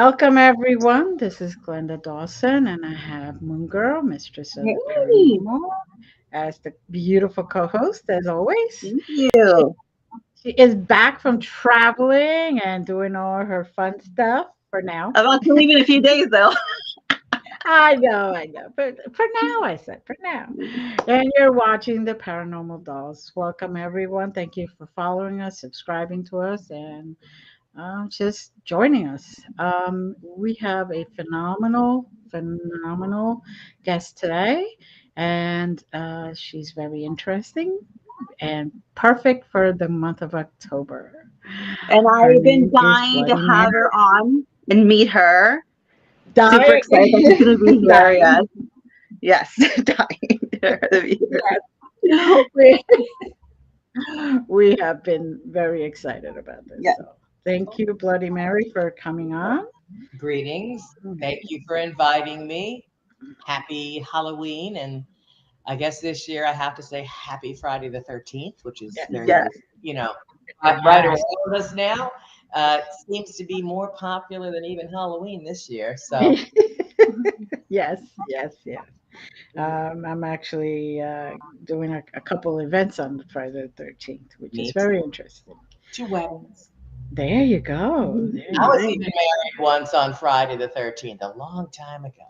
Welcome, everyone. This is Glenda Dawson, and I have MoonGirl, Mistress of the Hey, Paranormal, as the beautiful co-host, as always. thank She, you. she is back from traveling and doing all her fun stuff for now. I'm about to leave in a few days, though. I know. But for now, I said for now. And you're watching the Paranormal Dolls. Welcome, everyone. Thank you for following us, subscribing to us, and just joining us. We have a phenomenal guest today, and she's very interesting and perfect for the month of October. And Her I've been name is dying to Bloody have Mary. her on and meet her. Super Dying, excited that she's going to be here. dying. Yes. Yes. Dying to be here. Yes. We have been very excited about this. Yes. So thank you, Bloody Mary, for coming on. Greetings. Thank you for inviting me. Happy Halloween. And I guess this year I have to say happy Friday the 13th, which is Yes. very, Yes. you know, right around us now. It seems to be more popular than even Halloween this year. So, Yes, yes, yes. I'm actually doing a couple events on Friday the 13th, which is me too. very interesting. 2 weddings. There you go. There I you was go. even married once on Friday the 13th, a long time ago.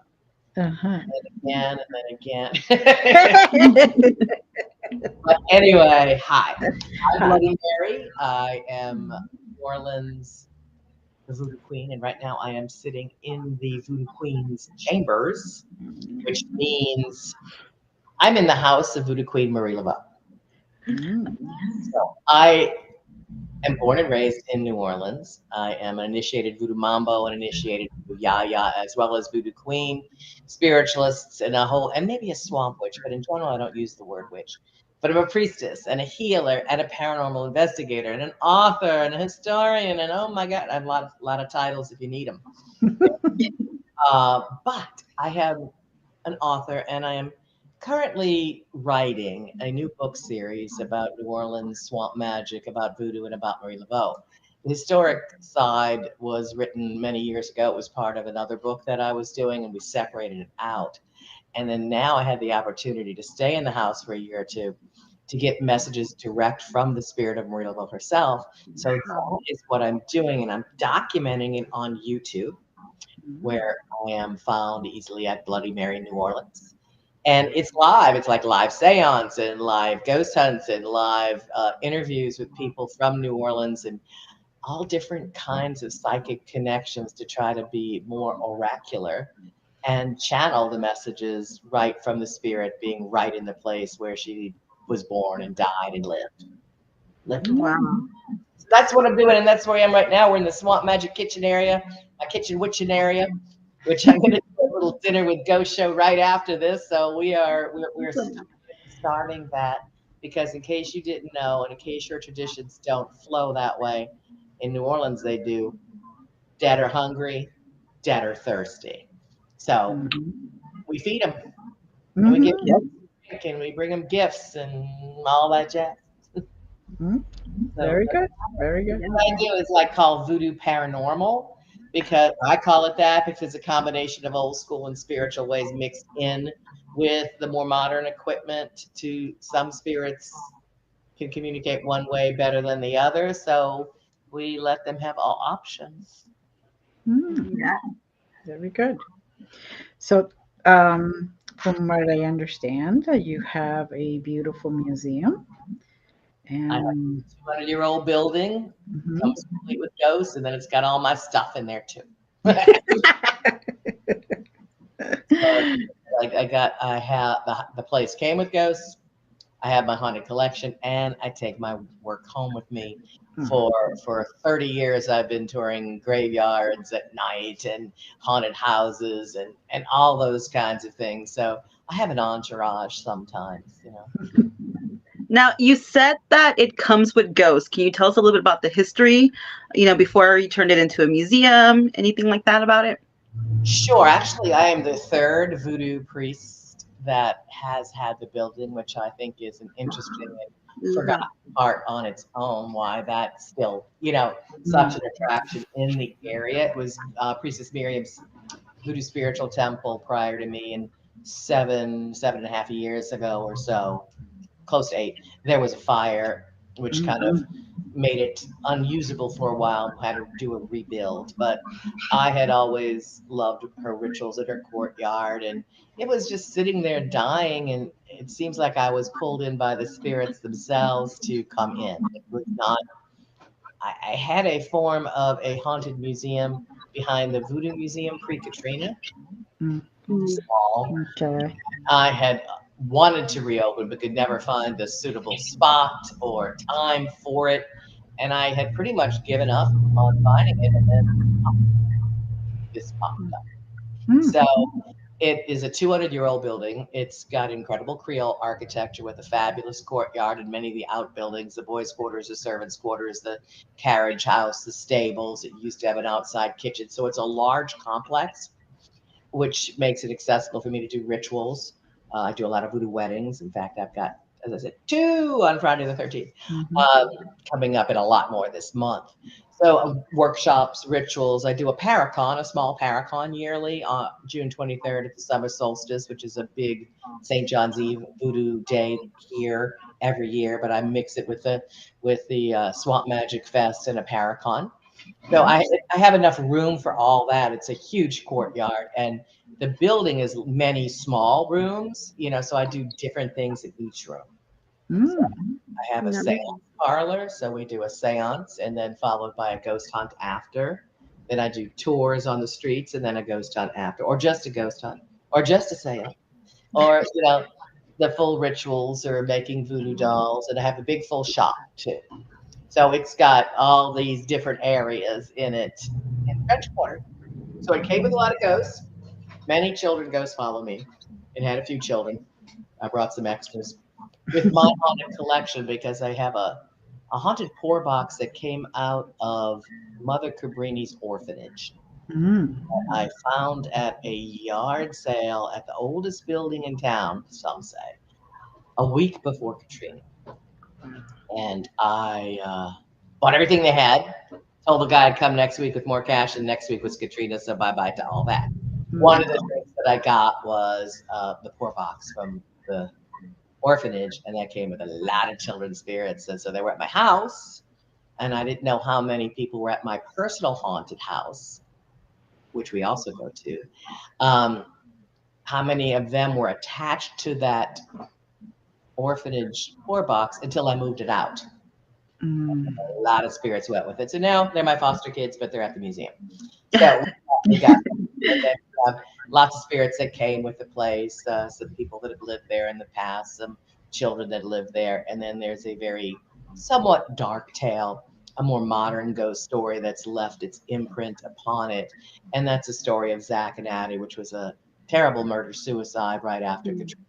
Uh-huh. And then again. But anyway, hi. I'm Hi. Bloody Mary. I am New Orleans, the Voodoo Queen, and right now I am sitting in the Voodoo Queen's chambers, which means I'm in the house of Voodoo Queen Marie Laveau. Mm. So I am born and raised in New Orleans. I am an initiated Voodoo Mambo and initiated Voodoo Yaya, as well as Voodoo Queen, spiritualists, and and maybe a swamp witch, but in general, I don't use the word witch. But I'm a priestess and a healer and a paranormal investigator and an author and a historian. And oh my God, I have a lot of titles if you need them. But I have an author, and I am currently writing a new book series about New Orleans swamp magic, about voodoo, and about Marie Laveau. The historic side was written many years ago. It was part of another book that I was doing, and we separated it out. And then now I had the opportunity to stay in the house for a year or two to get messages direct from the spirit of Marie Laveau herself. So that is what I'm doing, and I'm documenting it on YouTube, where I am found easily at Bloody Mary New Orleans. And it's live. It's like live seance and live ghost hunts and live interviews with people from New Orleans and all different kinds of psychic connections to try to be more oracular and channel the messages right from the spirit being right in the place where she was born and died and lived. Wow. So that's what I'm doing, and that's where I am right now. We're in the Swamp Magic Kitchen area, my kitchen witching area, which I'm going to do a little dinner with ghost show right after this. So we're starting that because in case you didn't know, and in case your traditions don't flow that way, in New Orleans they do. Dead or hungry, dead or thirsty. So Mhm. we feed them and we give Mhm. Yep. them drink and we bring them gifts and all that jazz. Mhm. So Very good. Very good. what I do is like called Voodoo Paranormal because I call it that because it's a combination of old school and spiritual ways mixed in with the more modern equipment. To some spirits can communicate one way better than the other, so we let them have all options. Mm. Yeah. Very good. So, from what I understand, you have a beautiful museum, I have and a 200-year-old building, mhm. comes complete with ghosts, and then it's got all my stuff in there too. So I have the place came with ghosts. I have my haunted collection, and I take my work home with me. Mhm. For 30 years, I've been touring graveyards at night and haunted houses and all those kinds of things. So I have an entourage sometimes. Now, you said that it comes with ghosts. Can you tell us a little bit about the history, before you turned it into a museum, anything like that about it? Sure. Actually, I am the third voodoo priest that has had the building, which I think is an interesting and Mhm. forgotten part on its own. Why that's still, such Mm. an attraction in the area. It was Priestess Miriam's Voodoo Spiritual Temple prior to me, and 7.5 years ago or so, close to 8, there was a fire, which kind of Mhm. made it unusable for a while, had to do a rebuild. But I had always loved her rituals at her courtyard, and it was just sitting there dying. And it seems like I was pulled in by the spirits themselves to come in. It was not, I had a form of a haunted museum behind the Voodoo Museum pre Katrina, Mm. Mm. small. Okay. I had wanted to reopen, but could never find a suitable spot or time for it. And I had pretty much given up on finding it. And then this popped up. So Mm. it is a 200-year-old building. It's got incredible Creole architecture with a fabulous courtyard and many of the outbuildings, the boys' quarters, the servants' quarters, the carriage house, the stables. It used to have an outside kitchen. So it's a large complex, which makes it accessible for me to do rituals. I do a lot of voodoo weddings. In fact, I've got, as I said, 2 on Friday the 13th, Mhm. coming up, and a lot more this month. So workshops, rituals. I do a paracon, a small paracon yearly on June 23rd at the summer solstice, which is a big St. John's Eve voodoo day here every year. But I mix it with the Swamp Magic Fest and a paracon. So I have enough room for all that. It's a huge courtyard, and the building is many small rooms, so I do different things in each room. So Mm. I have a Yeah. seance parlor, so we do a seance and then followed by a ghost hunt after. Then I do tours on the streets and then a ghost hunt after, or just a ghost hunt, or just a seance, or the full rituals or making voodoo dolls, and I have a big full shop too. So it's got all these different areas in it in French Quarter. So it came with a lot of ghosts. Many children ghosts follow me. It had a few children. I brought some extras with my haunted collection because I have a haunted poor box that came out of Mother Cabrini's orphanage. Mm. I found at a yard sale at the oldest building in town, some say, a week before Katrina. And I bought everything they had. Told the guy I'd come next week with more cash, and next week was Katrina, so bye bye to all that. One of the Mm. things that I got was the poor box from the orphanage, and that came with a lot of children's spirits. And so they were at my house, and I didn't know how many people were at my personal haunted house, which we also go to. Um, how many of them were attached to that orphanage poor box until I moved it out. Mm. A lot of spirits went with it. So now they're my foster kids, but they're at the museum. So we got, and then we have lots of spirits that came with the place, some people that have lived there in the past, some children that live there. And then there's a very somewhat dark tale, a more modern ghost story that's left its imprint upon it. And that's a story of Zach and Addie, which was a terrible murder suicide right after Mm. Katrina.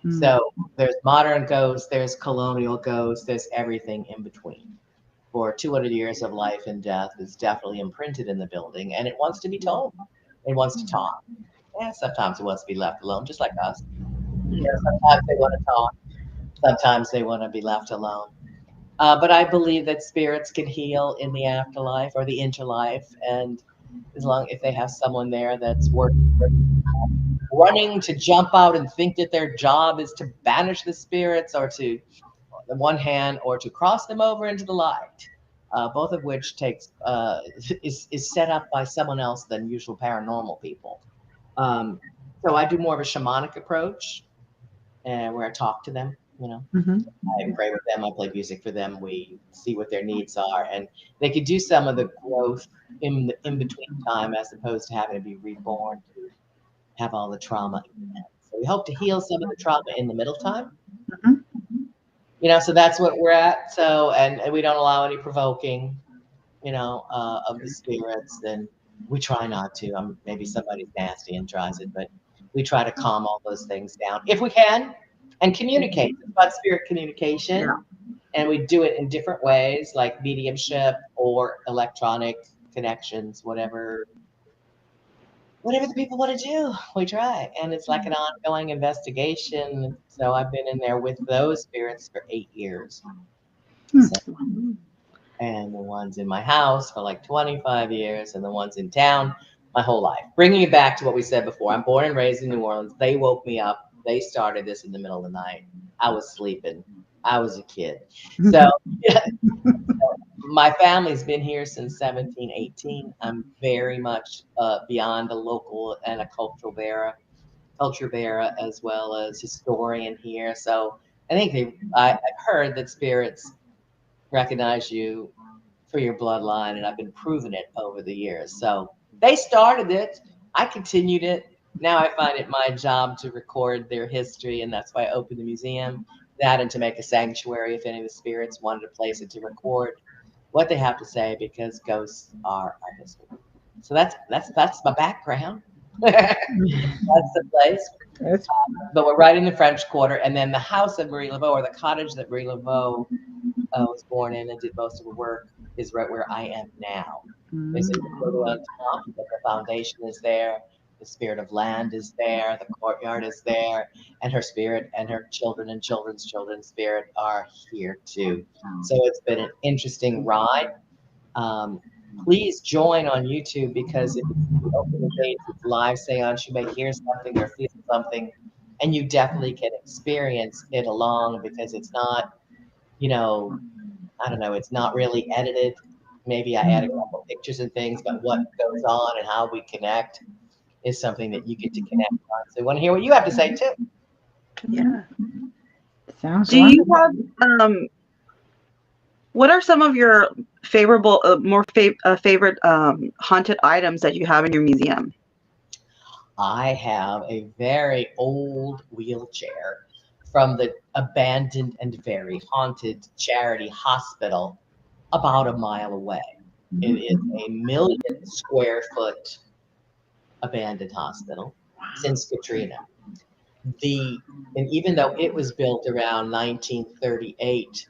Mm. So there's modern ghosts, there's colonial ghosts, there's everything in between. For 200 years of life and death is definitely imprinted in the building, and it wants to be told. It wants to talk. Yeah, sometimes it wants to be left alone, just like us. Sometimes they want to talk. Sometimes they want to be left alone. But I believe that spirits can heal in the afterlife or the interlife, and as long if they have someone there that's working, running to jump out and think that their job is to banish the spirits or to the one hand or to cross them over into the light, both of which takes is set up by someone else than usual paranormal people. Um, so I do more of a shamanic approach, where I talk to them. Mhm. I pray with them. I play music for them. We see what their needs are, and they could do some of the growth in the in between time, as opposed to having to be reborn to have all the trauma again. So we hope to heal some of the trauma in the middle time. Mhm. So that's what we're at. So, and we don't allow any provoking, of the spirits. And we try not to. Maybe somebody's nasty and tries it, but we try to calm all those things down if we can and communicate. It's about spirit Yeah. communication. And we do it in different ways, like mediumship or electronic connections, whatever whatever the people want to do, we try. And it's like an ongoing investigation. So I've been in there with those spirits for 8 years. So, and the ones in my house for like 25 years, and the ones in town my whole life. Bringing it back to what we said before, I'm born and raised in New Orleans. They woke me up. They started this in the middle of the night. I was sleeping. I was a kid. So, yeah, my family's been here since 1718. I'm very much beyond a local and a culture bearer, as well as historian here. So I think I've heard that spirits recognize you for your bloodline, and I've been proving it over the years. So they started it. I continued it. Now I find it my job to record their history, and that's why I opened the museum. That and to make a sanctuary if any of the spirits wanted a place to record what they have to say, because ghosts are our history. So that's my background. That's the place. That's But we're right in the French Quarter, and then the house of Marie Laveau, or the cottage that Marie Laveau was born in and did most of her work, is right where I am now. There's a building on top, but the foundation is there. The spirit of land is there. The courtyard is there, and her spirit and her children and children's children's spirit are here too. So it's been an interesting ride. Please join on YouTube, because if it's the open gates, it's live seance, you may hear something or feel something, and you definitely can experience it along, because it's not, you know, I don't know, it's not really edited. Maybe I add a couple pictures and things, but what goes on and how we connect is something that you get to connect on. So I want to hear what you have to say too. Yeah. sounds Do you wonderful. have what are some of your favorable, favorite haunted items that you have in your museum? I have a very old wheelchair from the abandoned and very haunted charity hospital about a mile away. It is a 1,000,000 square foot abandoned hospital since Katrina. The and even though it was built around 1938,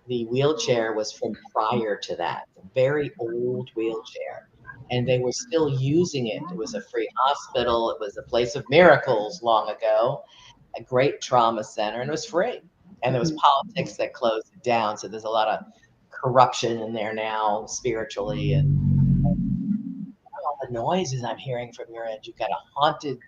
the wheelchair was from prior to that, a very old wheelchair. And they were still using it. It was a free hospital. It was a place of miracles long ago, a great trauma center, and it was free. And there was politics that closed it down. So there's a lot of corruption in there now, spiritually, and all the noises I'm hearing from your end. You've got a haunted.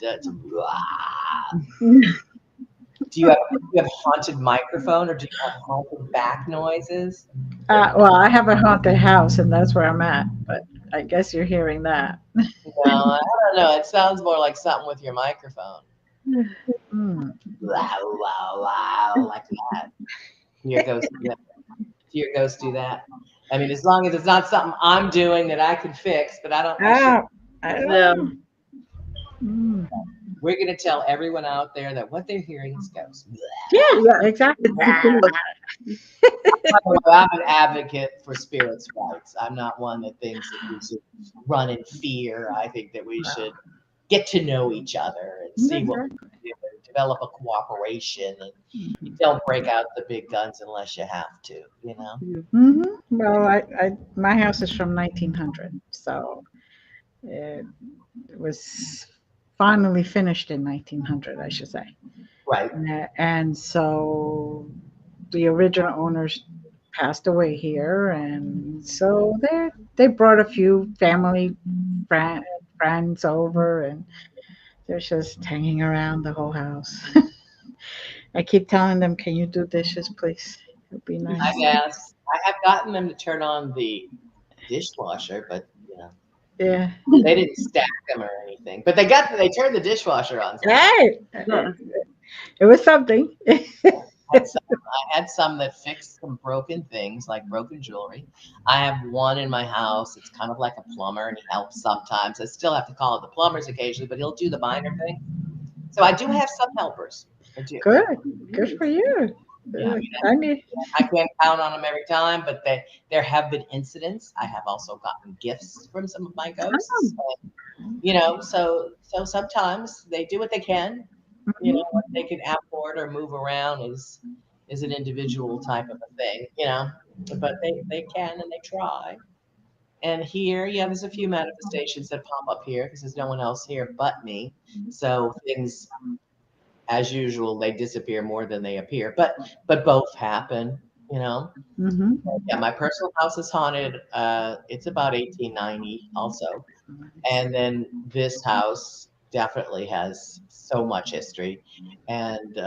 Do you have haunted microphone, or do you have haunted back noises? Well, I have a haunted house, and that's where I'm at. But I guess you're hearing that. No, I don't know. It sounds more like something with your microphone. Mm. Wow, wow, wow, like that. Do your ghost do that? Do your ghost do that? I mean, as long as it's not something I'm doing that I can fix, but I should. Ah, I don't Yeah. know. Mm. We're going to tell everyone out there that what they're hearing is ghosts. Yeah, Yeah. exactly. I'm an advocate for spirits' rights. I'm not one that thinks that we should run in fear. I think that we should get to know each other and see what we can do and develop a cooperation. And you don't break out the big guns unless you have to, you know? Hmm. Well, my house is from 1900, so it was finally finished in 1900, I should say. Right. And so the original owners passed away here, and so they brought a few family friend, friends over, and they're just hanging around the whole house. I keep telling them, "Can you do dishes, please? It'd be I've nice." asked, I have gotten them to turn on the dishwasher, but you know, Yeah. they didn't stack them or anything. But they turned the dishwasher on. So Hey, Yeah. it was something. I had some that fixed some broken things, like broken jewelry. I have one in my house. It's kind of like a plumber, and he helps sometimes. I still have to call it the plumbers occasionally, but he'll do the minor thing. So I do have some helpers. I do. Good. Good for you. Yeah, I mean, I need. I can't count on them every time, but there have been incidents. I have also gotten gifts from some of my ghosts. So sometimes they do what they can. What they can afford or move around is an individual type of a thing. But they can and they try. And here, yeah, there's a few manifestations that pop up here because there's no one else here but me. So things, as usual, they disappear more than they appear. But both happen, you know. Mm-hmm. Yeah, my personal house is haunted. It's about 1890 also. And then this house definitely has so much history. And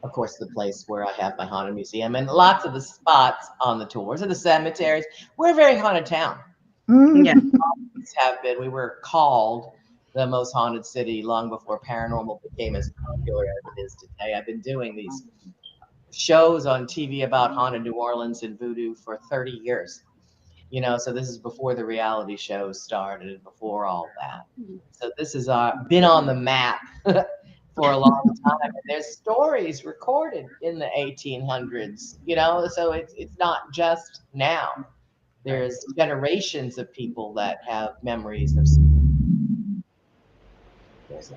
of course, the place where I have my haunted museum and lots of the spots on the tours and the cemeteries. We're a very haunted town. Yeah. Mm-hmm. Have been. We were called the most haunted city long before paranormal became as popular as it is today. I've been doing these shows on TV about haunted New Orleans and voodoo for 30 years. You know, so this is before the reality shows started and before all that. So this has been on the map for a long time. And there's stories recorded in the 1800s, you know, so it's not just now. There's generations of people that have memories of. There's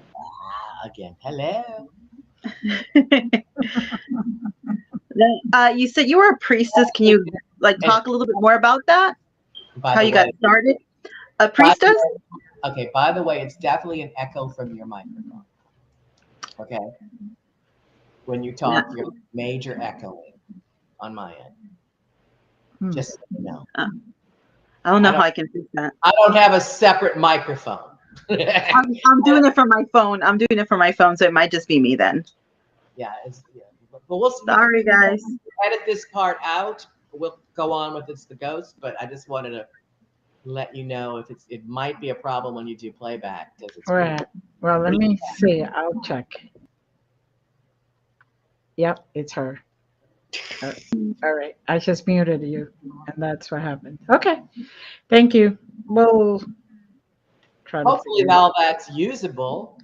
again. Hello. You said you were a priestess. Can you like And talk a little bit more about that? by How the you got way, started? A by the priestess? way, okay. By the way, it's definitely an echo from your microphone. Okay, when you Yeah. talk, you're major echoing on my end. Hmm. Just so you know, Uh, I don't I know don't. how I can fix that. I don't have a separate microphone. I'm doing it from my phone. I'm doing it from my phone, so it might just be me then. Yeah, but we can Sorry, guys. edit this part out. We'll go on with it's the ghost, but I just wanted to let you know if it might be a problem when you do playback because it's pretty. Right. Well, let me see. I'll check. Yep, it's her. All right. All right. I just muted you, and that's what happened. Okay. Thank you. We'll try to Hopefully, figure it out. all that's usable.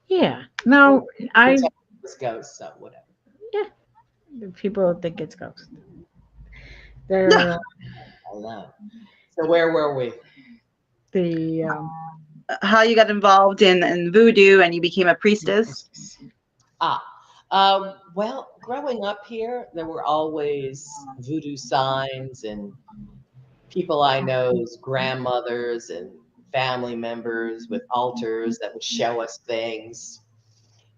Yeah. No, I, Pretend this ghost, so whatever. yeah, people think it's ghost. Yeah. They're Hello. So where were we? the How you got involved in voodoo and you became a priestess? Ah, well, growing up here, there were always voodoo signs and people I know's grandmothers and family members with altars that would show us things.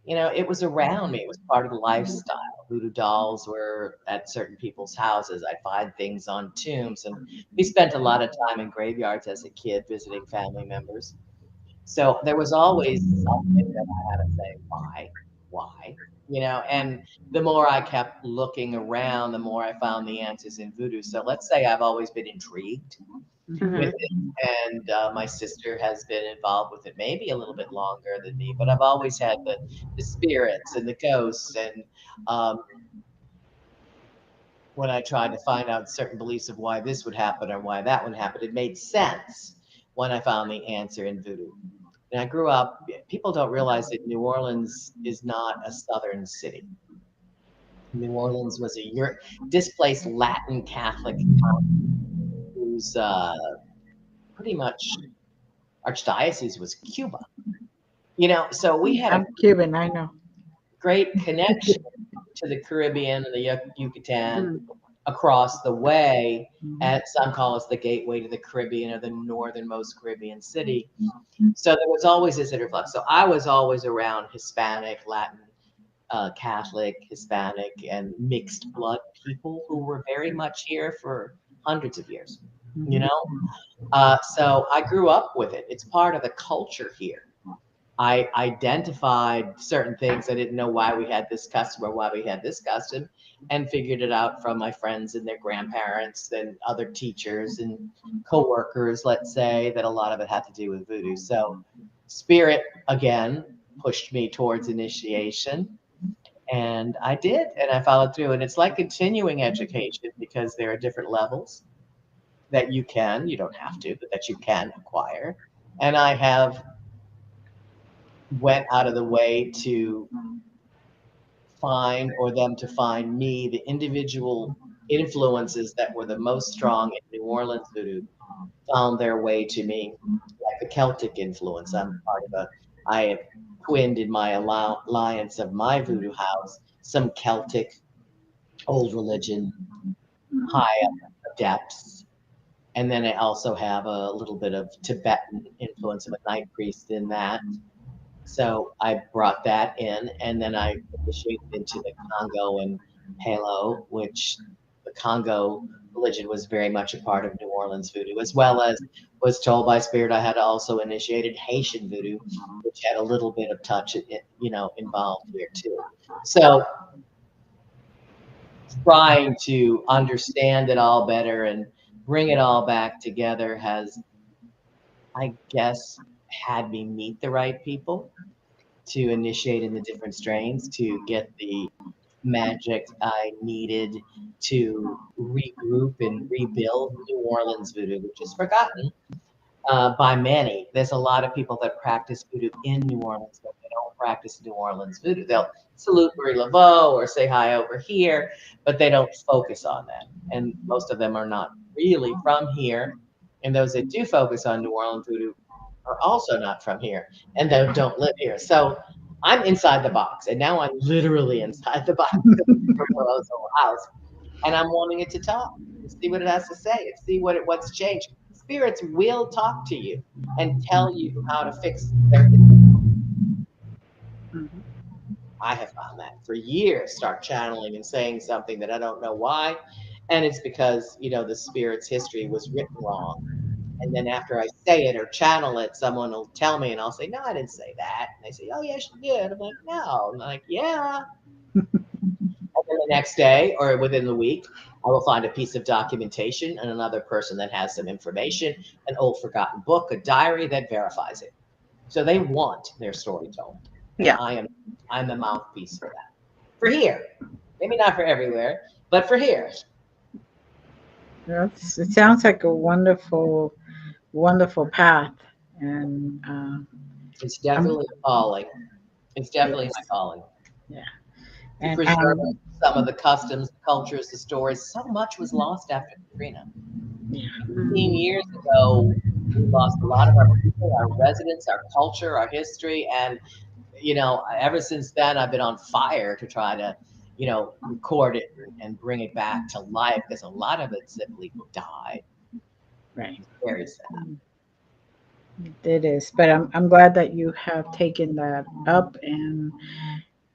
You know, it was around me. It was part of the lifestyle. Voodoo dolls were at certain people's houses. I'd find things on tombs, and we spent a lot of time in graveyards as a kid visiting family members. So there was always something that I had to say, why, you know. And the more I kept looking around, the more I found the answers in voodoo. So let's say I've always been intrigued with Hmm. it. And my sister has been involved with it maybe a little bit longer than me, but I've always had the spirits and the ghosts. And um, when I tried to find out certain beliefs of why this would happen or why that would happen, it made sense when I found the answer in voodoo. And I grew up, people don't realize that New Orleans is not a southern city. New Orleans was a displaced Latin Catholic whose pretty much archdiocese was Cuba. You know, so we had a I'm Cuban. I know. great connection to the Caribbean and the Yucatan Mm. across the way. Mhm. And some call us the gateway to the Caribbean or the northernmost Caribbean city. So there was always this interflux. So I was always around Hispanic, Latin, Catholic, Hispanic, and mixed blood people who were very much here for hundreds of years. You Mhm. know, so I grew up with it. It's part of the culture here. I identified certain things. I didn't know why we had this custom or why we had this custom, and figured it out from my friends and their grandparents and other teachers and coworkers, let's say, that a lot of it had to do with voodoo. So spirit again pushed me towards initiation, and I did, and I followed through. And it's like continuing education because there are different levels that you don't have to, but that you can acquire. And I have went out of the way to find or them to find me the individual influences that were the most strong in New Orleans voodoo found their way to me, like the Celtic influence. I'm part of I have twinned in my alliance of my voodoo house some Celtic old religion high up depths. And then I also have a little bit of Tibetan influence of a night priest in that. So I brought that in, and then I initiated into the Congo and Palo, which the Congo religion was very much a part of New Orleans voodoo, as well as was told by Spirit I had also initiated Haitian voodoo, which had a little bit of touch, involved here too. So trying to understand it all better and bring it all back together has, I guess, had me meet the right people to initiate in the different strains to get the magic I needed to regroup and rebuild New Orleans voodoo, which is forgotten by many. There's a lot of people that practice voodoo in New Orleans, but they don't practice New Orleans voodoo. They'll salute Marie Laveau or say hi over here, but they don't focus on that. And most of them are not really from here. And those that do focus on New Orleans voodoo are also not from here and don't live here. So I'm inside the box, and now I'm literally inside the box from Willow's old house, and I'm wanting it to talk and see what it has to say and see what's changed. Spirits will talk to you and tell you how to fix their. Mhm. I have found that for years, start channeling and saying something that I don't know why, and it's because the spirit's history was written wrong. And then after I say it or channel it, someone will tell me, and I'll say, "No, I didn't say that." And they say, "Oh, yes, you did." I'm like, "No." And I'm like, "Yeah." And then the next day or within the week, I will find a piece of documentation and another person that has some information, an old forgotten book, a diary that verifies it. So they want their story told, and Yeah. I'm the mouthpiece for that. For here, maybe not for everywhere, but for here. It sounds like a wonderful, wonderful path, and It's I'm definitely a calling. It's definitely my yes, calling yeah, to and preserve some of the customs, the cultures, the stories. So much was lost after Katrina. yeah, 15 years ago, we lost a lot of our people, our residents, our culture, our history, and ever since then, I've been on fire to try to, record it and bring it back to life because a lot of it simply died. right. It's very sad. It is, but I'm glad that you have taken that up and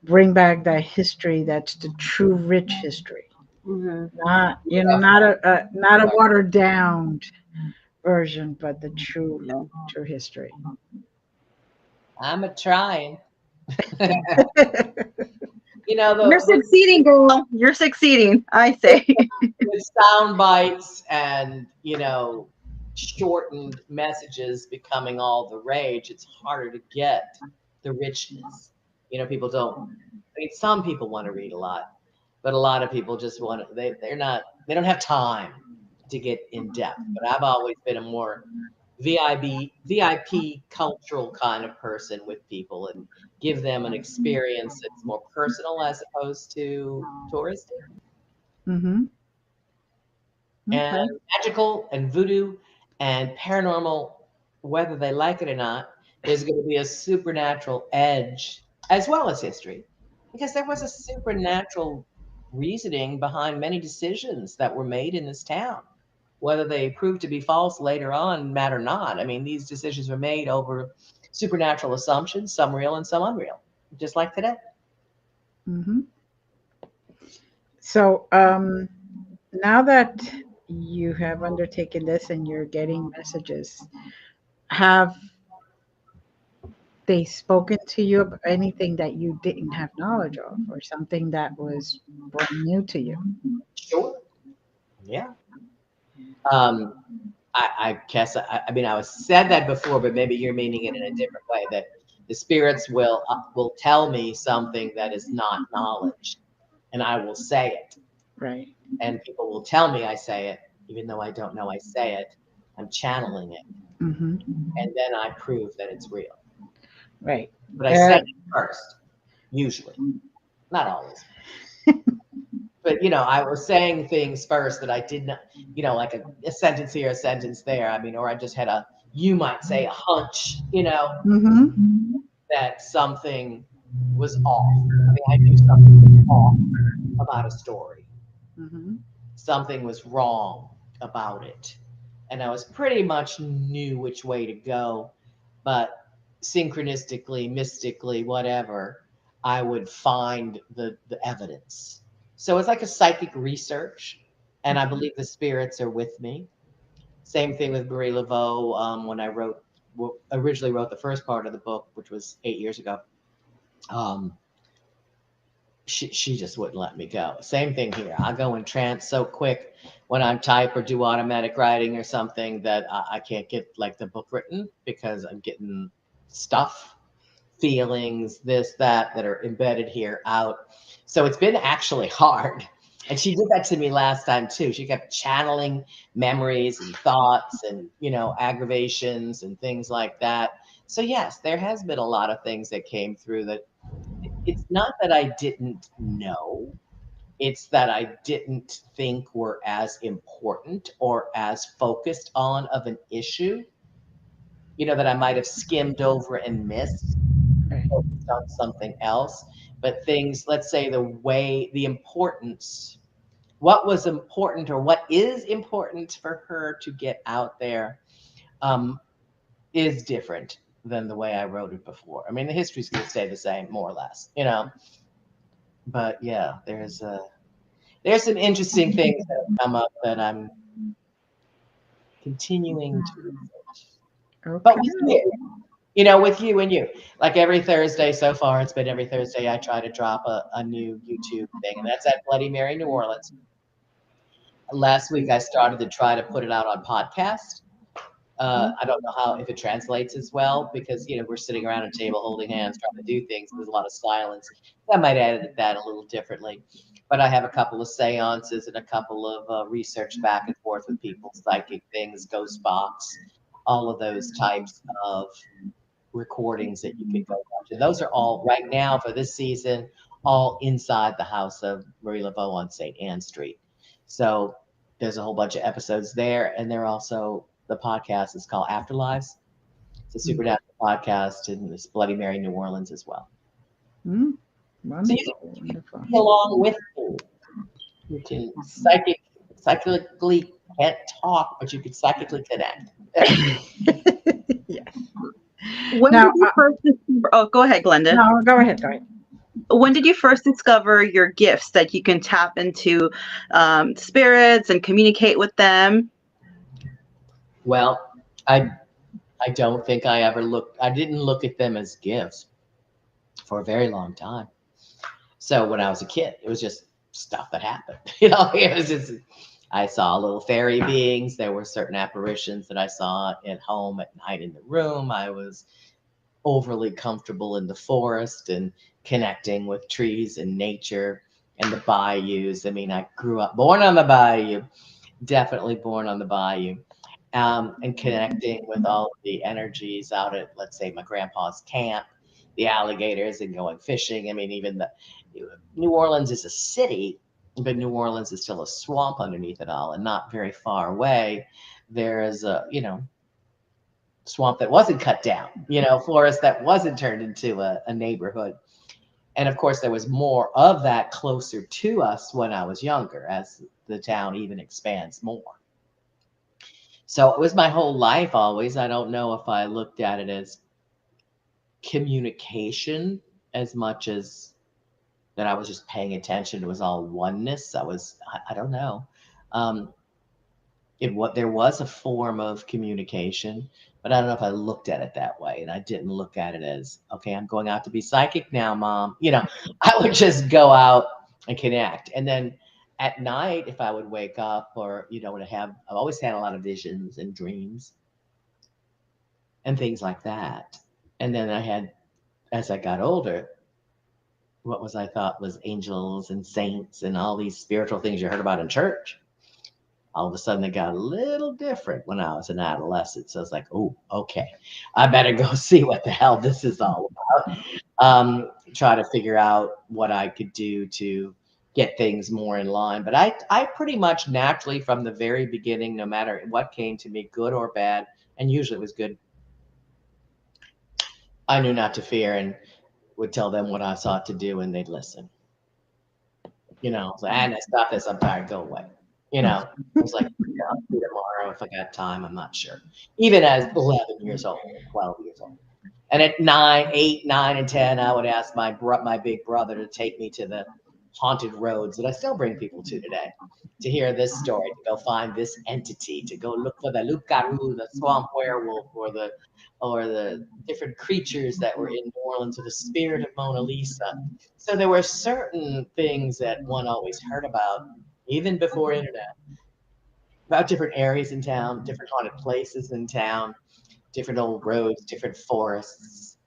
bring back that history. That's the true rich history, Hmm. not Yeah, not a watered down version, but the true history. I'm a trying. You're The succeeding, girl. You're succeeding, I with, say. with sound bites and shortened messages becoming all the rage, it's harder to get the richness. People don't. I mean, some people want to read a lot, but a lot of people just want to. They don't have time to get in depth. But I've always been a more VIP cultural kind of person with people and give them an experience that's more personal as opposed to touristy Mm-hmm. and Okay. magical and voodoo and paranormal, whether they like it or not. There's going to be a supernatural edge as well as history because there was a supernatural reasoning behind many decisions that were made in this town. Whether they prove to be false later on matter not. I mean, these decisions were made over supernatural assumptions, some real and some unreal, just like today. Mm-hmm. So, now that you have undertaken this and you're getting messages, have they spoken to you about anything that you didn't have knowledge of or something that was brand new to you? Sure. Yeah. Um, I guess I mean I was said that before, but maybe you're meaning it in a different way. That the spirits will tell me something that is not knowledge, and I will say it, Right. and people will tell me I say it, even though I don't know I say it. I'm channeling it, Mm-hmm. and then I prove that it's real. Right. But I say Uh, it first, usually, not always. But I was saying things first that I did not, like a sentence here, a sentence there. I mean, or I just had you might say a hunch, mm-hmm. that something was off. I mean, I knew something was off about a story. Mm-hmm. Something was wrong about it. and I was pretty much knew which way to go, but synchronistically, mystically, whatever, I would find the evidence. So it's like a psychic research, and I believe the spirits are with me. Same thing with Marie Laveau. When I originally wrote the first part of the book, which was 8 years ago, um, she just wouldn't let me go. Same thing here. I go in trance so quick when I'm type or do automatic writing or something that I can't get like the book written because I'm getting stuff, feelings, this, that are embedded here out. So it's been actually hard. And she did that to me last time too. She kept channeling memories and thoughts and, aggravations and things like that. So yes, there has been a lot of things that came through that it's not that I didn't know, it's that I didn't think were as important or as focused on of an issue, that I might have skimmed over and missed, Right. focused on something else. But things, let's say the importance, what was important or what is important for her to get out there, um, is different than the way I wrote it before. I mean, the history's going to stay the same, more or less. But yeah, there's some interesting things that have come up that I'm continuing to research. But Okay. with with you and you, like every Thursday so far, it's been every Thursday I try to drop a new YouTube thing, and that's at Bloody Mary, New Orleans. Last week I started to try to put it out on podcast. I don't know if it translates as well because we're sitting around a table holding hands trying to do things. There's a lot of silence. I might edit that a little differently, but I have a couple of seances and a couple of research back and forth with people, psychic things, ghost box, all of those types of recordings that you could go watch. And those are all right now for this season, all inside the house of Marie Laveau on St. Anne Street. So there's a whole bunch of episodes there, and they're also the podcast is called Afterlives. It's a supernatural podcast, and it's Bloody Mary, New Orleans as well. Mm, So wonderful, you wonderful. can be along with me. You can psychically can't talk, but you can psychically connect. Yes. When Now, did you first discover? Oh, go ahead, Glenda. no, go ahead, go ahead. When did you first discover your gifts that you can tap into spirits and communicate with them? Well, I don't think I didn't look at them as gifts for a very long time. So when I was a kid, it was just stuff that happened. It was just I saw little fairy beings. There were certain apparitions that I saw at home at night in the room. I was overly comfortable in the forest and connecting with trees and nature and the bayous. I mean, I grew up born on the bayou, definitely born on the bayou, and connecting with all of the energies out at, let's say, my grandpa's camp, the alligators, and going fishing. I mean, even the New Orleans is a city, but New Orleans is still a swamp underneath it all, and not very far away. There is a swamp that wasn't cut down, forest that wasn't turned into a neighborhood. And of course, there was more of that closer to us when I was younger, as the town even expands more. So it was my whole life always. I don't know if I looked at it as communication as much as that I was just paying attention. It was all oneness. I don't know. Um, there was a form of communication, but I don't know if I looked at it that way. And I didn't look at it as, okay, I'm going out to be psychic now, mom. I would just go out and connect. And then at night, if I would wake up or, I've always had a lot of visions and dreams and things like that. And then as I got older, what was I thought was angels and saints and all these spiritual things you heard about in church. All of a sudden, it got a little different when I was an adolescent. So I was like, oh, okay, I better go see what the hell this is all about. Try to figure out what I could do to get things more in line. But I pretty much naturally, from the very beginning, no matter what came to me, good or bad, and usually it was good, I knew not to fear and would tell them what I sought to do, and they'd listen. So, and stop this, I'm tired, go away. You know, I was like, yeah, I'll see tomorrow if I got time. I'm not sure. Even as 11 years old, 12 years old. And at 9, 8, 9, and 10, I would ask my big brother to take me to the haunted roads that I still bring people to today, to hear this story, to go find this entity, to go look for the Lucaru, the swamp werewolf, or the different creatures that were in New Orleans, or the spirit of Mona Lisa. So there were certain things that one always heard about, even before internet, about different areas in town, different haunted places in town, different old roads, different forests.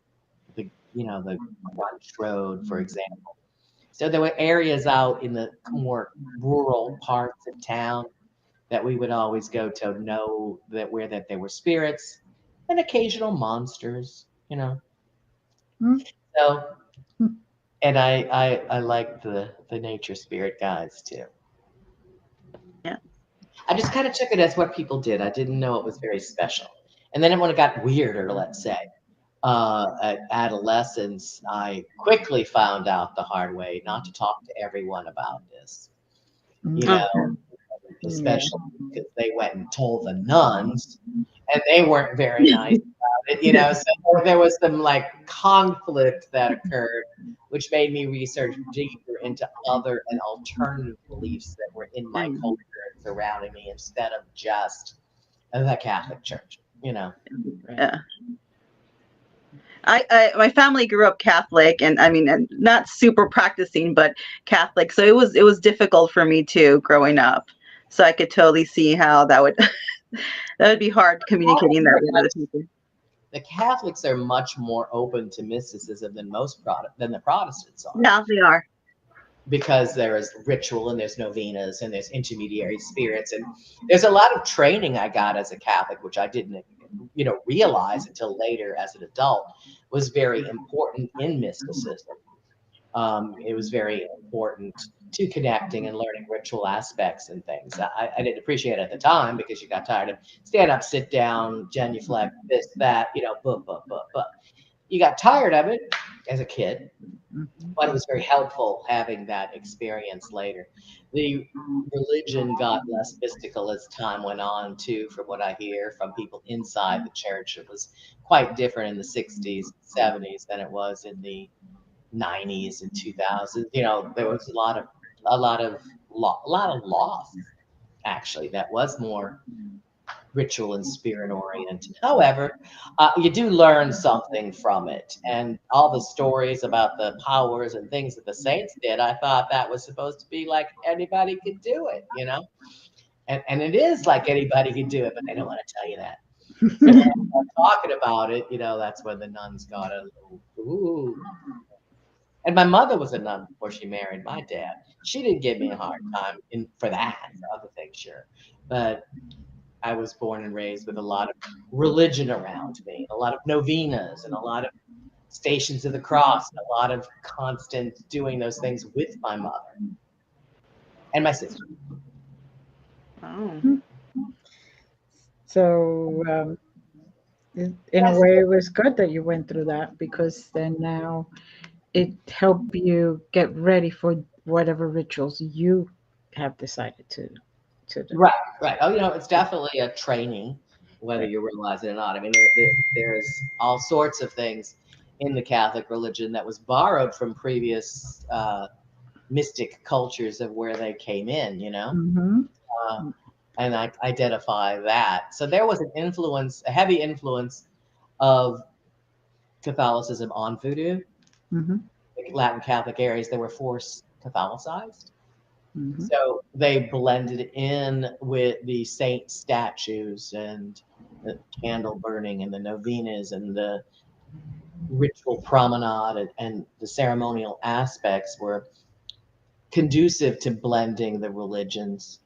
The Crunch Road, for example. So there were areas out in the more rural parts of town that we would always go to know that there were spirits and occasional monsters, you know. Mm. So and I like the nature spirit guides too. Yeah. I just kind of took it as what people did. I didn't know it was very special. And then when it got weirder, let's say, at adolescence, I quickly found out the hard way not to talk to everyone about this, you Mm. know, Okay. Yeah. especially because they went and told the nuns, and they weren't very nice about it, you know. So there was some like conflict that occurred, which made me research deeper into other and alternative beliefs that were in my Mm, culture and surrounding me instead of just the Catholic Church, you know. Right. yeah. My family grew up Catholic, and I mean, and not super practicing, but Catholic. So it was difficult for me too growing up. So I could totally see how that would that would be hard communicating that with other people. The Catholics are much more open to mysticism than than the Protestants are, Yeah, they are. because there is ritual and there's novenas and there's intermediary spirits, and there's a lot of training I got as a Catholic, which I didn't, realize until later as an adult, was very important in mysticism. It was very important to connecting and learning ritual aspects and things. I didn't appreciate it at the time because you got tired of stand up, sit down, genuflect, this, that, but you got tired of it as a kid, Mhm. but it was very helpful having that experience later. The religion got less mystical as time went on, too, from what I hear from people inside the church. It was quite different in the 60s, 70s than it was in the 90s and 2000s. There was a lot of loss, actually, that was more ritual and spirit oriented. However, you do learn something from it, and all the stories about the powers and things that the saints did, I thought that was supposed to be like anybody could do it, and it is like anybody could do it, but they don't want to tell you that. And when I start talking about it, that's when the nuns got a little ooh. And my mother was a nun before she married my dad. She didn't give me a hard time for that, for other things, sure. But I was born and raised with a lot of religion around me, a lot of novenas, and a lot of stations of the cross, and a lot of constant doing those things with my mother and my sister. Oh. So, in a Yes, way, it was good that you went through that because then now it helped you get ready for whatever rituals you have decided to do. right, right. Oh, it's definitely a training, whether you realize it or not. I mean, there's all sorts of things in the Catholic religion that was borrowed from previous mystic cultures of where they came in, Mm-hmm. uh, and I identify that. So there was a heavy influence of Catholicism on voodoo. Mm-hmm. The Latin Catholic areas that were forced Catholicized. Mm-hmm. So they blended in with the saint statues and the candle burning and the novenas and the ritual promenade, and the ceremonial aspects were conducive to blending the religions.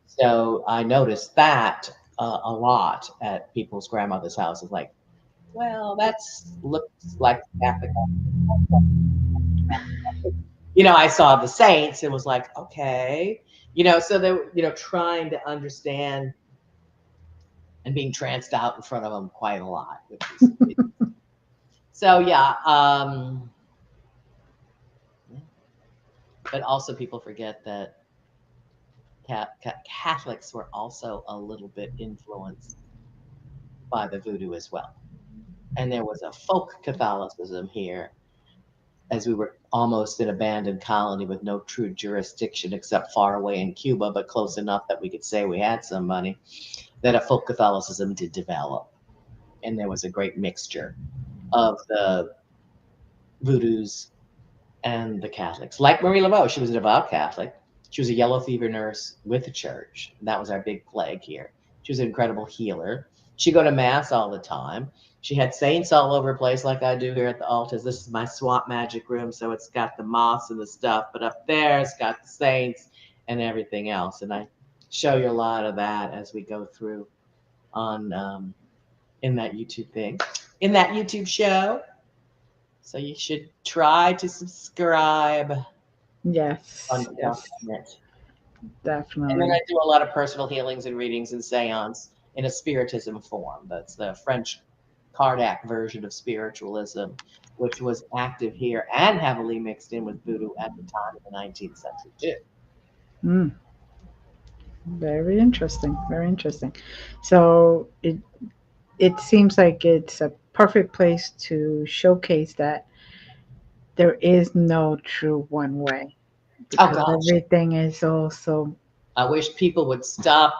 So I noticed that a lot at people's grandmother's houses. Like, well, that's looks like Catholic. I saw the saints and was like, okay, so they were, trying to understand and being tranced out in front of them quite a lot, which is so yeah. Yeah. But also people forget that Catholics were also a little bit influenced by the voodoo as well. And there was a folk Catholicism here, as we were almost an abandoned colony with no true jurisdiction except far away in Cuba, but close enough that we could say we had some money, that a folk Catholicism did develop. And there was a great mixture of the voodoos and the Catholics. Like Marie Laveau, she was a devout Catholic. She was a yellow fever nurse with the church. That was our big plague here. She was an incredible healer. She'd go to mass all the time. She had saints all over the place, like I do here at the altars. This is my swamp magic room, so it's got the moss and the stuff, but up there it's got the saints and everything else. And I show you a lot of that as we go through on in that YouTube thing, in that YouTube show. So you should try to subscribe. Yes, Fun stuff yes, on it. And then definitely. I do a lot of personal healings and readings and seance in a spiritism form. That's the French Kardec version of spiritualism, which was active here and heavily mixed in with voodoo at the time in the 19th century too. Mm, very interesting. Very interesting. So it seems like it's a perfect place to showcase that there is no true one way Oh because gosh, everything is also I wish people would stop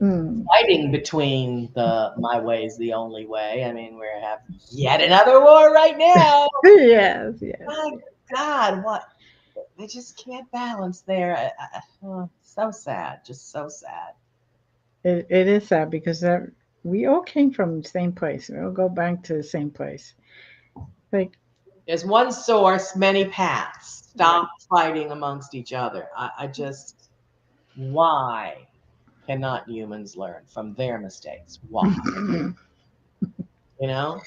mm, fighting between the my way is the only way. I mean, we're having yet another war right now. yes, yes. My God, what they just can't balance there. Oh, so sad, just so sad. It is sad because we all came from the same place. We all go back to the same place. Like, There's one source, many paths. right. Stop fighting amongst each other. I just, why cannot humans learn from their mistakes? Why? You know?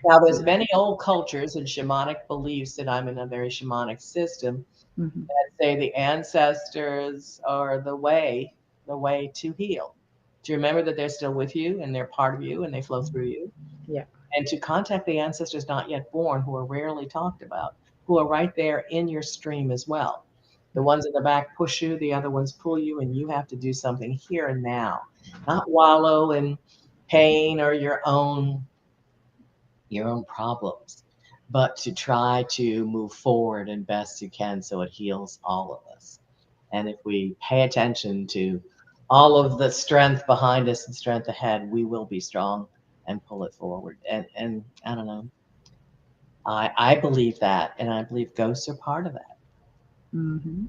Now, there's many old cultures and shamanic beliefs, and I'm in a very shamanic system, Mhm. that say the ancestors are the way to heal. Do you remember that they're still with you and they're part of you and they flow through you? Yeah. And to contact the ancestors not yet born who are rarely talked about, who are right there in your stream as well. The ones in the back push you, the other ones pull you, and you have to do something here and now, not wallow in pain or your own problems, but to try to move forward and best you can so it heals all of us. And if we pay attention to all of the strength behind us and strength ahead, we will be strong and pull it forward. And I don't know. I believe that, and I believe ghosts are part of that. Hmm.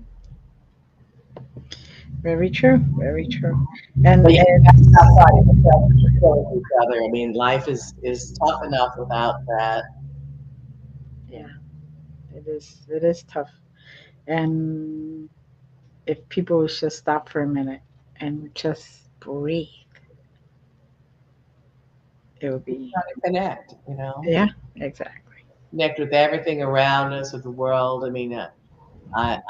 Very true. Very true. And But yeah, we have to it's stop fighting each other, killing each other. I mean, life is tough enough without that. yeah, it is. It is tough. And if people would just stop for a minute and just breathe, it would be. Trying to connect, you know, Yeah, exactly. connect with everything around us, with the world. I mean, I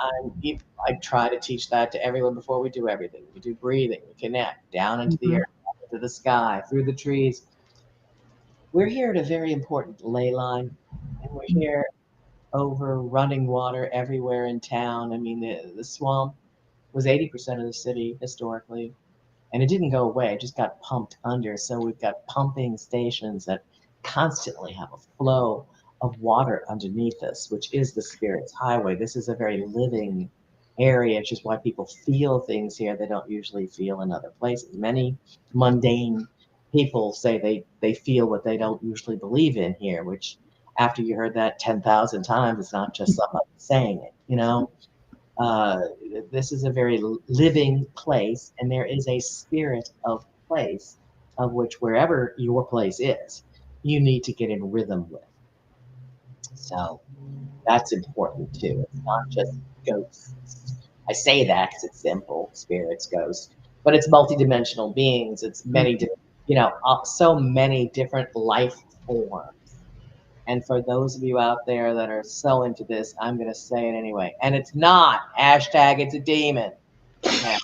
try to teach that to everyone before we do everything. We do breathing, we connect down into the Hmm. earth, into the sky, through the trees. We're here at a very important ley line, and we're here over running water everywhere in town. I mean, the swamp was 80% of the city historically, and it didn't go away. It just got pumped under. So we've got pumping stations that constantly have a flow of water underneath us, which is the spirit's highway. This is a very living area, which is why people feel things here they don't usually feel in other places. Many mundane people say they feel what they don't usually believe in here, which after you heard that 10,000 times, it's not just somebody saying it, you know? Uh, this is a very living place, and there is a spirit of place, of which wherever your place is, you need to get in rhythm with. So that's important too. It's not just ghosts. I say that because it's simple, spirits, ghosts, but it's multidimensional beings. It's many different, so many different life forms. And for those of you out there that are so into this, I'm going to say it anyway. And it's not hashtag it's a demon. Okay?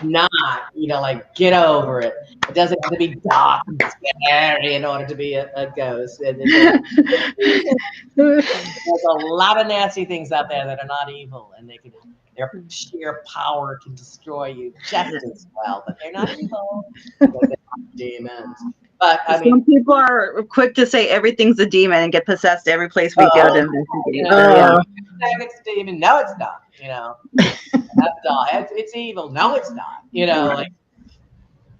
Not, like get over it. It doesn't have to be dark and scary in order to be a ghost. And there's a lot of nasty things out there that are not evil, and they can Their sheer power can destroy you just as well, but they're not evil. They're not demons. But I mean, Some people are quick to say everything's a demon and get possessed every place we go to you investigate. know, But yeah, it's a demon. No, it's not. You know, that's all. It's evil. No, it's not. You know, like,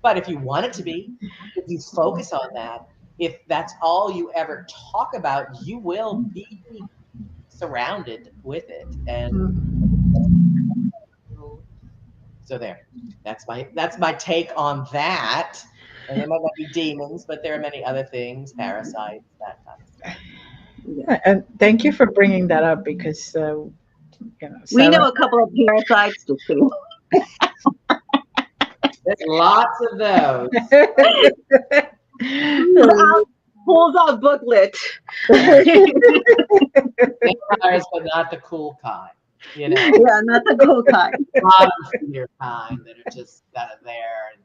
but if you want it to be, if you focus on that, if that's all you ever talk about, you will be surrounded with it. And so there. That's my take on that. And there might not be demons, but there are many other things, parasites, that kind of stuff. yeah. And thank you for bringing that up because We Sarah. know a couple of parasites just too. There's lots of those. Pulls out booklet. Vampires, but not the cool kind. You know, Yeah, not the cool kind. bottom feeder kind that are just kind of there. And,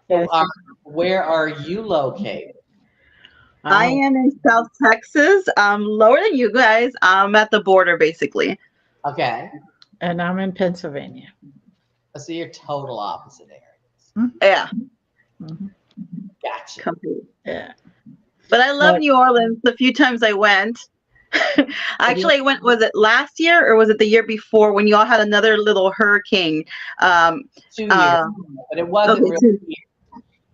Yes. where are you located? I am in South Texas, lower than you guys. I'm at the border, basically. Okay. And I'm in Pennsylvania. So you're total opposite areas. Yeah, Mhm. Gotcha. completely. Yeah. But I love But New Orleans. The few times I went, actually, I went. Was it last year or was it the year before when you all had another little hurricane? 2 years, but it wasn't Okay, really here.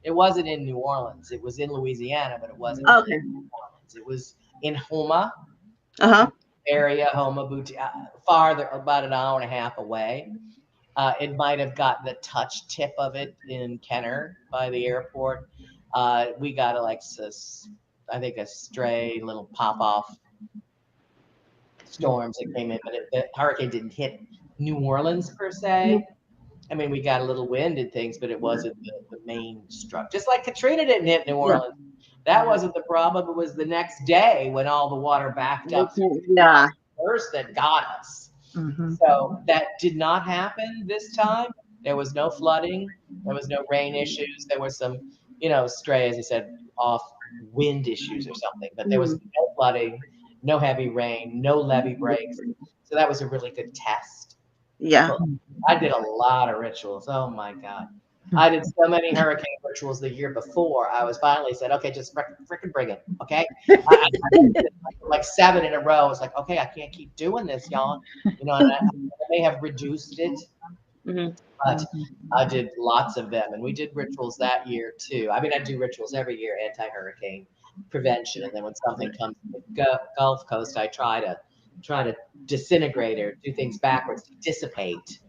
It wasn't in New Orleans. It was in Louisiana, but it wasn't really okay. in New Orleans. It was in Homa Uh-huh. area, Homa, farther, about an hour and a half away. It might have gotten the touch tip of it in Kenner by the airport. We got I think a stray little pop off storms that came in, but the hurricane didn't hit New Orleans per se. I mean, we got a little wind and things, but it wasn't the main structure. Just like Katrina didn't hit New Yeah. Orleans. That wasn't the problem. It was the next day when all the water backed up Yeah. first that got us. mhm. So that did not happen this time. There was no flooding. There was no rain issues. There was some, stray, as I said, off wind issues or something, but there was Mm. no flooding, no heavy rain, no levee breaks. So that was a really good test. Yeah. Well, I did a lot of rituals. Oh my God. I did so many hurricane rituals the year before. I was finally said, okay, just freaking bring it. Okay. I did like 7 in a row. I was like, okay, I can't keep doing this, y'all. And I may have reduced it, Hmm. but I did lots of them. And we did rituals that year too. I mean, I do rituals every year, anti-hurricane prevention. And then when something comes to the Gulf Coast, I try to disintegrate or do things backwards to dissipate.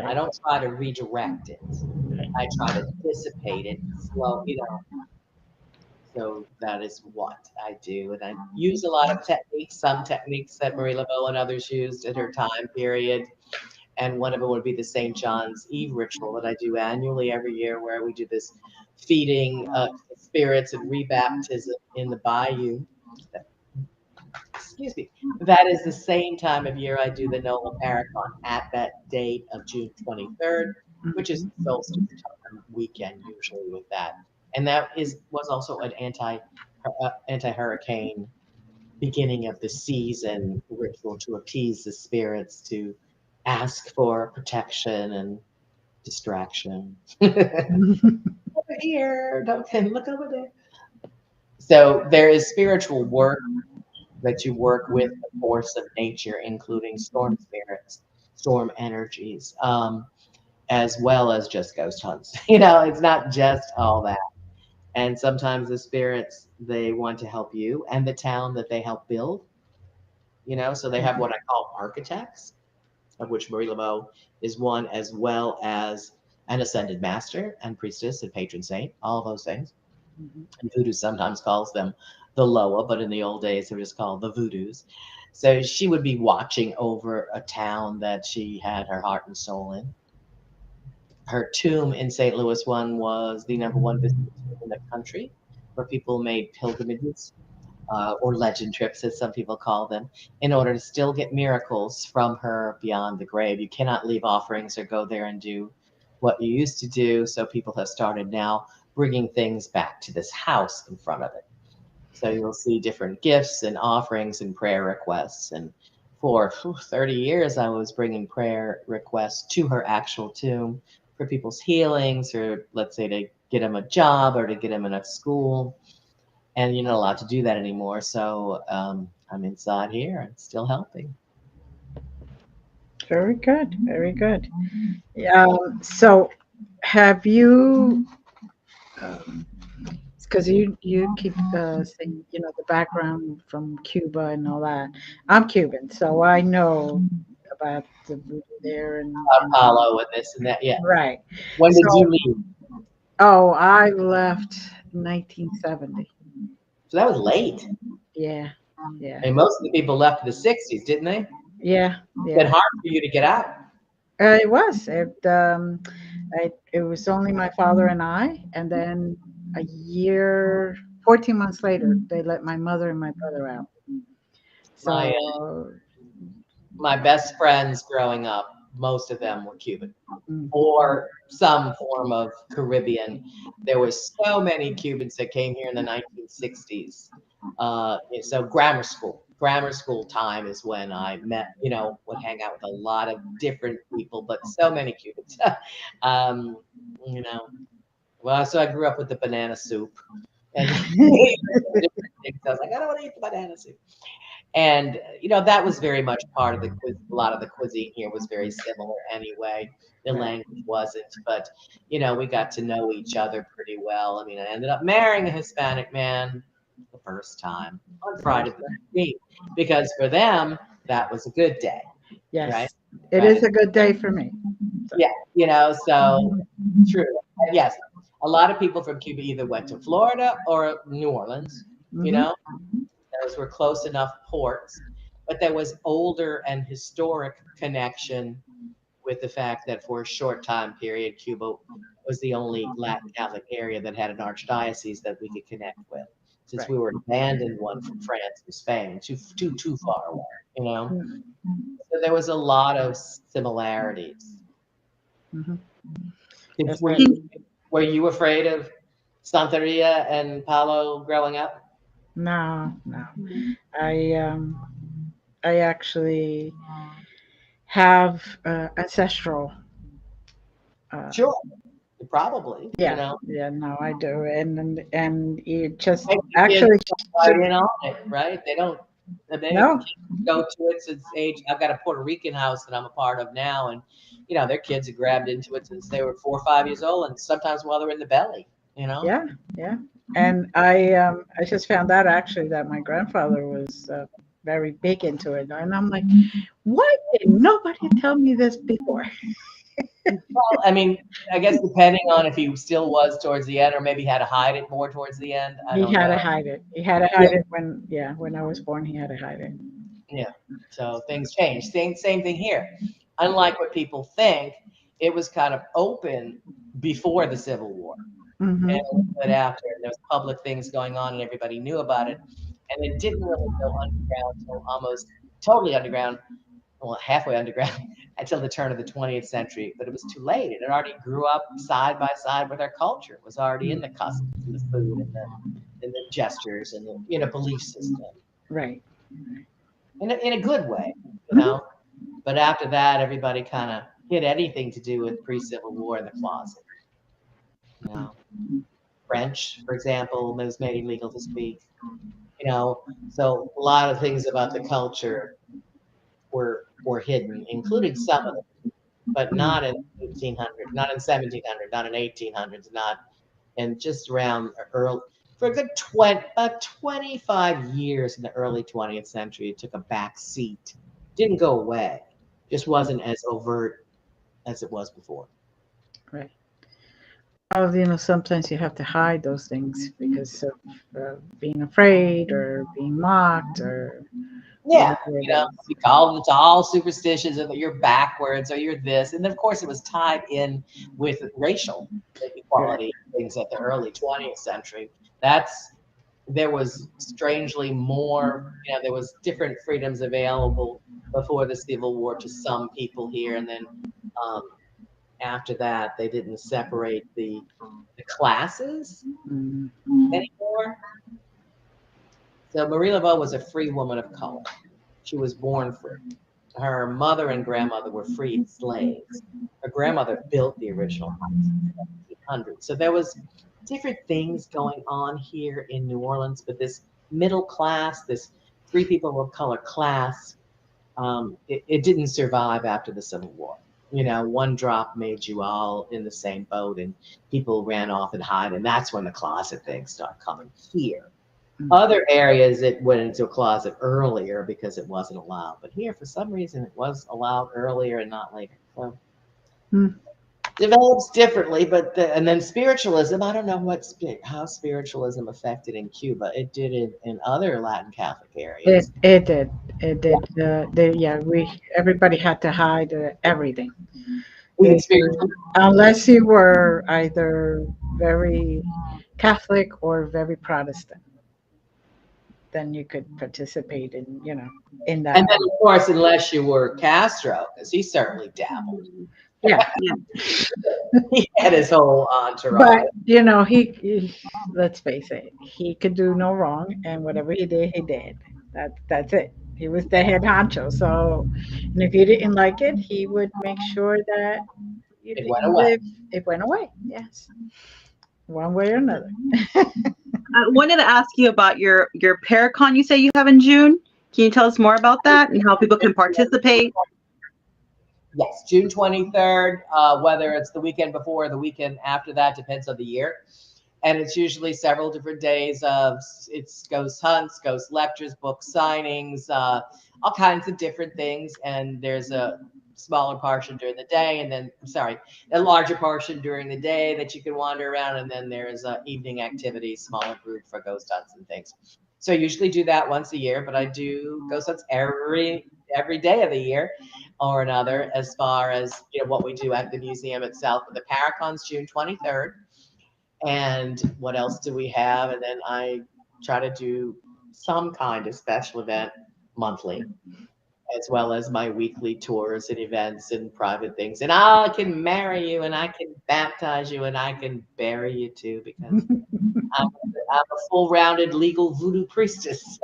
I don't try to redirect it. I try to dissipate it, slow, So that is what I do. And I use a lot of techniques, some techniques that Marie Laveau and others used at her time period. And one of them would be the St. John's Eve ritual that I do annually every year, where we do this feeding spirits and rebaptism in the bayou. Excuse me. That is the same time of year I do the NOLA Paracon at that date of June 23rd, which is solstice time weekend usually with that. And that was also an anti-hurricane beginning of the season ritual to appease the spirits, to ask for protection and distraction. Over here, don't look over there. So there is spiritual work that you work with the force of nature, including storm spirits, storm energies, as well as just ghost hunts. It's not just all that. And sometimes the spirits, they want to help you and the town that they help build. So they have what I call architects, of which Marie Laveau is one, as well as an ascended master and priestess and patron saint, all of those things. And Voodoo sometimes calls them the Loa, but in the old days they were just called the Voodoos. So she would be watching over a town that she had her heart and soul in. Her tomb in St. Louis one was the number one visited tomb in the country, where people made pilgrimages or legend trips, as some people call them, in order to still get miracles from her beyond the grave. You cannot leave offerings or go there and do what you used to do. So people have started now bringing things back to this house in front of it. So you'll see different gifts and offerings and prayer requests. And for 30 years, I was bringing prayer requests to her actual tomb for people's healings, or let's say to get them a job or to get them in a school. And you're not allowed to do that anymore. So I'm inside here and still helping. Very good. Very good. So have you, because you keep saying, the background from Cuba and all that. I'm Cuban, so I know about the voodoo there and Apollo and this and that. Yeah. right. When did you So, leave? oh, I left 1970. So that was late. Yeah, yeah, And most of the people left in the 60s, didn't they? yeah, It's been yeah. hard for you to get out. It was. It was only my father and I, and then a year, 14 months later, they let my mother and my brother out. My So, my best friends growing up, most of them were Cuban mm, or some form of Caribbean. There was so many Cubans that came here in the 1960s. So grammar school time is when I met, would hang out with a lot of different people, but so many Cubans. um, you know, well, so I grew up with the banana soup and different things. I was like, I don't want to eat the banana soup. And that was very much part of the quiz. A lot of the cuisine here was very similar anyway. The right. language wasn't, but we got to know each other pretty well. I mean, I ended up marrying a Hispanic man the first time on Friday the 13th because for them that was a good day, right? Yes, it is Friday, a good day for me. So, yeah, so true. And yes, a lot of people from Cuba either went to Florida or New Orleans. You hmm know, those were close enough ports, but there was older and historic connection with the fact that for a short time period, Cuba was the only Latin Catholic area that had an archdiocese that we could connect with, since right. we were an abandoned one from France and Spain, too far away. You know, Mm-hmm. so there was a lot of similarities. Mm-hmm. Did, That's were right. you were you afraid of Santeria and Palo growing up? No, no. I um I actually have ancestral. Uh, Sure, probably. yeah, yeah. No, I do, and it just Right, the kids actually right in on it, right? They no. kids go to it since age. I've got a Puerto Rican house that I'm a part of now, and their kids have grabbed into it since they were 4 or 5 years old, and sometimes while they're in the belly. You know, Yeah, yeah. And I just found out actually that my grandfather was very big into it, and I'm like, why did nobody tell me this before? well, I mean, I guess depending on if he still was towards the end, or maybe had to hide it more towards the end. I He don't had to know. hide it. He had to Yeah, hide it when I was born. He had to hide it. yeah. So things change. Same thing here. Unlike what people think, it was kind of open before the Civil War. And Mm-hmm. a little bit after, and there was public things going on, and everybody knew about it. And it didn't really go underground until almost totally underground, well, halfway underground until the turn of the 20th century. But it was too late. It had already grew up side by side with our culture. It was already in the customs and the food and the gestures and the belief system Right. in a good way, you hmm know. But after that, everybody kind of hid anything to do with pre-Civil War in the closet, you know. French, for example, was made illegal to speak. So a lot of things about the culture were hidden, including some of them, but not in 1800, not in 1700, not in 1800s, not and just around early for a good 25 years in the early 20th century. It took a back seat, didn't go away, just wasn't as overt as it was before. Right. Well, sometimes you have to hide those things because of being afraid or being mocked or Yeah, whatever it is. you call it's all superstitions and that you're backwards or you're this. And then, of course, it was tied in with racial Right. equality things at the early 20th century. That's There was strangely more, there was different freedoms available before the Civil War to some people here. And then um, after that, they didn't separate the classes Mm. anymore. So Marie Laveau was a free woman of color. She was born free. Her mother and grandmother were freed slaves. Her grandmother built the original house in the 1700s. So there was different things going on here in New Orleans, but this middle class, this free people of color class, it didn't survive after the Civil War. You know, one drop made you all in the same boat, and people ran off and hid, and that's when the closet things start coming here. Other areas it went into a closet earlier because it wasn't allowed, but here for some reason it was allowed earlier and not later. So Mm. develops differently, but and then spiritualism. I don't know how spiritualism affected in Cuba. It did in other Latin Catholic areas. It did. It did. Yeah, everybody had to hide everything. Even They, spiritual. unless you were either very Catholic or very Protestant, then you could participate in, in that. And then, of course, unless you were Castro, because he certainly dabbled. Yeah. Yeah. He had his whole entourage. But, let's face it, he could do no wrong, and whatever he did, he did. That's it. He was the head honcho. So, and if you didn't like it, he would make sure that you It went didn't away. live. It went away. Yes, one way or another. I wanted to ask you about your Paracon you say you have in June. Can you tell us more about that and how people can participate? Yes, June 23rd, whether it's the weekend before or the weekend after that, depends on the year. And it's usually several different days of it's ghost hunts, ghost lectures, book signings, all kinds of different things. And there's a smaller portion during the day, and then a larger portion during the day that you can wander around. And then there's evening activities, smaller group for ghost hunts and things. So I usually do that once a year, but I do ghost hunts every day of the year or another, as far as what we do at the museum itself. But the Paracon's June 23rd. And what else do we have? And then I try to do some kind of special event monthly, as well as my weekly tours and events and private things. And I can marry you, and I can baptize you, and I can bury you too, because I'm a full-rounded legal voodoo priestess.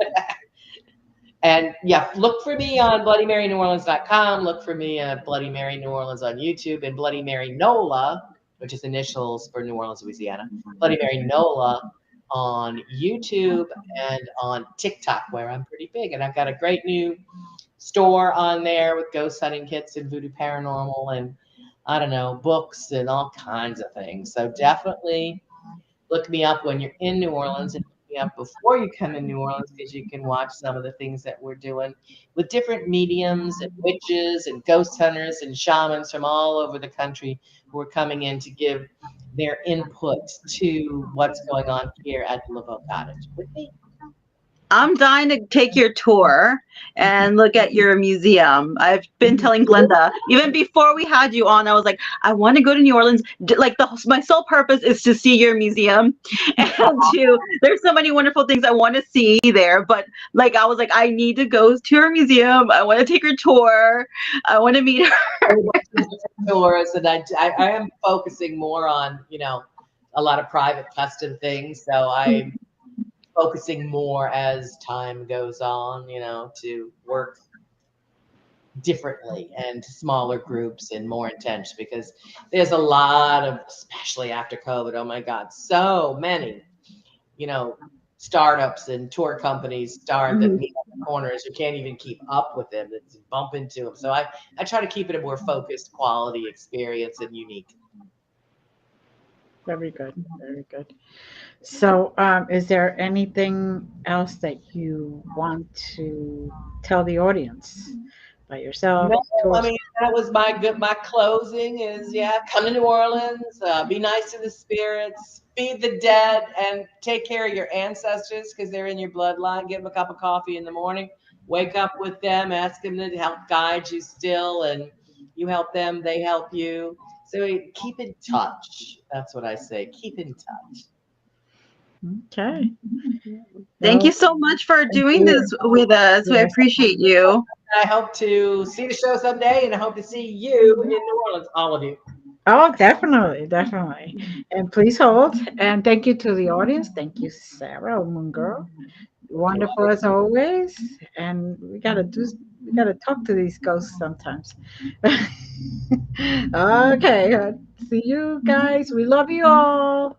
And yeah, look for me on BloodyMaryNewOrleans.com. Look for me at Bloody Mary New Orleans on YouTube, and Bloody Mary NOLA, which is initials for New Orleans, Louisiana. Bloody Mary NOLA on YouTube and on TikTok, where I'm pretty big. And I've got a great new store on there with ghost hunting kits and Voodoo Paranormal and, I don't know, books and all kinds of things. So definitely look me up when you're in New Orleans, and look me up before you come in New Orleans, because you can watch some of the things that we're doing with different mediums and witches and ghost hunters and shamans from all over the country who are coming in to give their input to what's going on here at the Laveau Cottage with me. I'm dying to take your tour and look at your museum. I've been telling Glenda, even before we had you on, I was like, I want to go to New Orleans. Like my sole purpose is to see your museum, and there's so many wonderful things I want to see there. But like, I was like, I need to go to her museum. I want to take her tour. I want to meet her. Tours, and I am focusing more on, a lot of private custom things. So I'm focusing more as time goes on, to work differently and smaller groups and more intense, because there's a lot of, especially after COVID, oh my God, so many, startups and tour companies that meet on the corners. You can't even keep up with them. It's bump into them. So I try to keep it a more focused quality experience and unique. Very good. Very good. So, is there anything else that you want to tell the audience by yourself? No, I mean, that was my closing is, come to New Orleans, be nice to the spirits, feed the dead, and take care of your ancestors, because they're in your bloodline. Give them a cup of coffee in the morning, wake up with them, ask them to help guide you still, and you help them, they help you. So keep in touch. That's what I say. Keep in touch. Okay. Thank you so much for doing this with us. We appreciate you. I hope to see the show someday, and I hope to see you in New Orleans, all of you. Oh, definitely, definitely. And please hold. And thank you to the audience. Thank you, Sarah, Moon Girl. You're Wonderful as always. And we gotta talk to these ghosts sometimes. Okay. See you guys. We love you all.